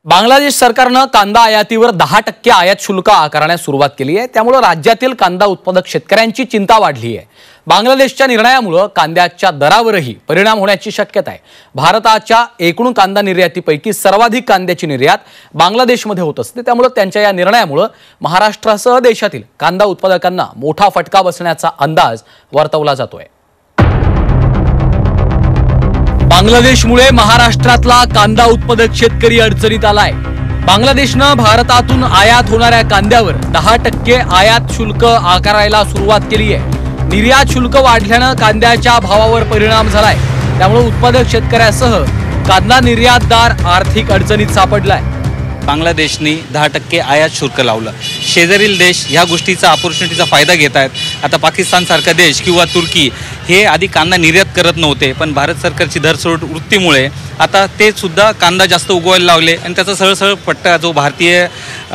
बांगलादेश सरकारने कांदा आयातीवर 10% आयात शुल्क आकारण्यास सुरुवात केली आहे। त्यामुळे राज्यातील कांदा उत्पादक शेतकऱ्यांची चिंता वाढली आहे। बांगलादेशच्या निर्णयामुळे कांद्याच्या दरावरही परिणाम होण्याची शक्यता आहे। भारताच्या एकूण कांदा निर्यातीपैकी सर्वाधिक कांद्याची निर्यात बांगलादेशमध्ये होत असते। त्यामुळे त्यांच्या या निर्णयामुळे महाराष्ट्रासह देशातील कांदा उत्पादकांना मोठा फटका बसण्याचा अंदाज वर्तवला जातोय। बांगलादेशमुळे महाराष्ट्रातला कांदा उत्पादक शेतकरी अडचणीत आलाय। बांगलादेशने भारतातून आयात होणाऱ्या कांद्यावर 10% आयात शुल्क आकारायला सुरुवात केली आहे। निर्यात शुल्क वाढल्याने कांद्याच्या भावावर परिणाम झालाय। त्यामुळे उत्पादक शेतकऱ्यासह कांदा निर्यातदार आर्थिक अडचणीत सापडलाय। बांगलादेशने 10% आयात शुल्क लावलं। शेजारील देश ह्या गोष्टीचा अपॉर्च्युनिटीचा फायदा घेत आहेत। आता पाकिस्तान सारखा देश किंवा तुर्की हे आधी कांदा निर्यात करत नव्हते, पण भारत सरकारची धरसोड वृत्तीमुळे आता ते सुद्धा कांदा जास्त उगवायला लागले आणि त्याचा सरळ पट्टा जो भारतीय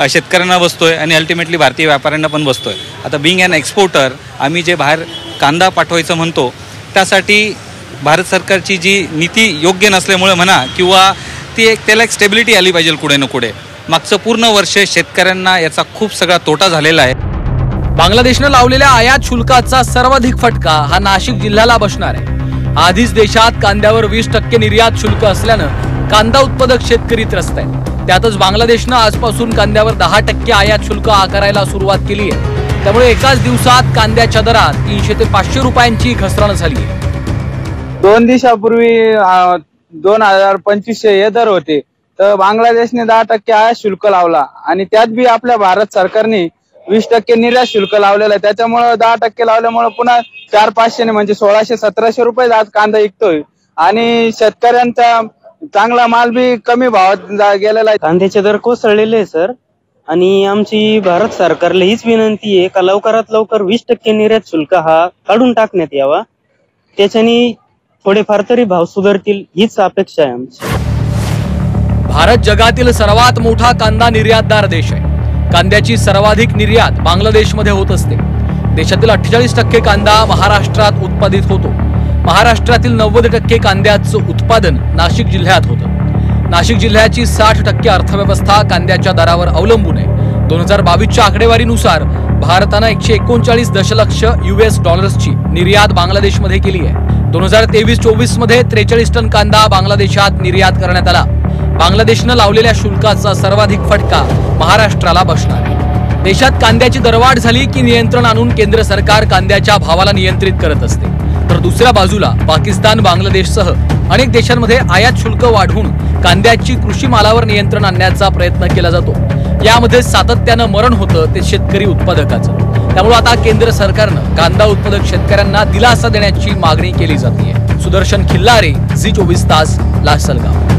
शेतकऱ्यांना बसतोय आणि अल्टिमेटली भारतीय व्यापाऱ्यांना पण बसतोय। आता बिंग अन एक्सपोर्टर आम्ही जे बाहेर कांदा पाठवायचं म्हणतो त्यासाठी भारत सरकारची जी नीती योग्य नसल्यामुळे म्हणा किंवा त्याला एक स्टेबिलिटी आली पाहिजे कुठे ना कुठे। मागचं पूर्ण वर्ष शेतकऱ्यांना याचा खूप सगळा तोटा झालेला आहे। बांगलादेशने लावलेल्या आयात शुल्काचा सर्वाधिक फटका हा नाशिक जिल्ह्याला बसणार आहे। आधीच देशात कांद्यावर 20% निर्यात शुल्क असल्याने कांदा उत्पादक शेतकरी त्रस्त आहेत। त्यातच बांगलादेशने आजपासून कांद्यावर 10% आयात शुल्क आकारायला सुरुवात केली आहे। त्यामुळे एकाच दिवसात कांद्याच्या दरात 300 ते 500 रुपयांची घसरण झाली आहे। 2 दिवसापूर्वी 2025 हे दर होते, तर बांगलादेशने 10% आयात शुल्क लावला आणि त्यात बी आपल्या भारत सरकारने 20% निर्यात शुल्क लावलेलं आहे। त्याच्यामुळे 10% लावल्यामुळे पुन्हा 400-500 म्हणजे 1600-1700 रुपये आज कांदा विकतोय आणि शेतकऱ्यांचा चांगला माल बी कमी भावात गेलेला आहे। कांद्याचे दर कोसळलेले आहे सर, आणि आमची भारत सरकारला हीच विनंती आहे का लवकरात लवकर 20% निर्यात शुल्क हा काढून टाकण्यात यावा। त्याच्याने थोडेफार तरी भाव सुधारतील हीच अपेक्षा आहे आमची। भारत जगातील सर्वात मोठा कांदा निर्यातदार देश आहे। कांद्याची सर्वाधिक निर्यात बांगलादेशमध्ये होत असते। देशातील 48% कांदा महाराष्ट्रात उत्पादित होतो। महाराष्ट्रातील 90% कांद्याचं उत्पादन नाशिक जिल्ह्यात होतं। नाशिक जिल्ह्याची 60% अर्थव्यवस्था कांद्याच्या दरावर अवलंबून आहे। 2022च्या आकडेवारीनुसार भारताने 139 दशलक्ष US डॉलर्सची निर्यात बांगलादेशमध्ये केली आहे। 2023-24 मध्ये 43 टन कांदा बांगलादेशात निर्यात करण्यात आला। बांगलादेशने लावलेल्या शुल्काचा सर्वाधिक फटका महाराष्ट्राला बसणार आहे। देशात कांद्याची दरवाढ झाली की नियंत्रण आणून केंद्र सरकार कांद्याच्या भावाला नियंत्रित करत असते, तर दुसऱ्या बाजूला पाकिस्तान, बांगलादेशसह अनेक देशांमध्ये आयात शुल्क वाढवून कांद्याची कृषी मालावर नियंत्रण आणण्याचा प्रयत्न केला जातो। यामध्ये सातत्याने मरण होतं ते शेतकरी उत्पादकाचं। त्यामुळे आता केंद्र सरकारने कांदा उत्पादक शेतकऱ्यांना दिलासा देण्याची मागणी केली जाते। सुदर्शन खिल्लारे, झी 24 तास, लासलगाव।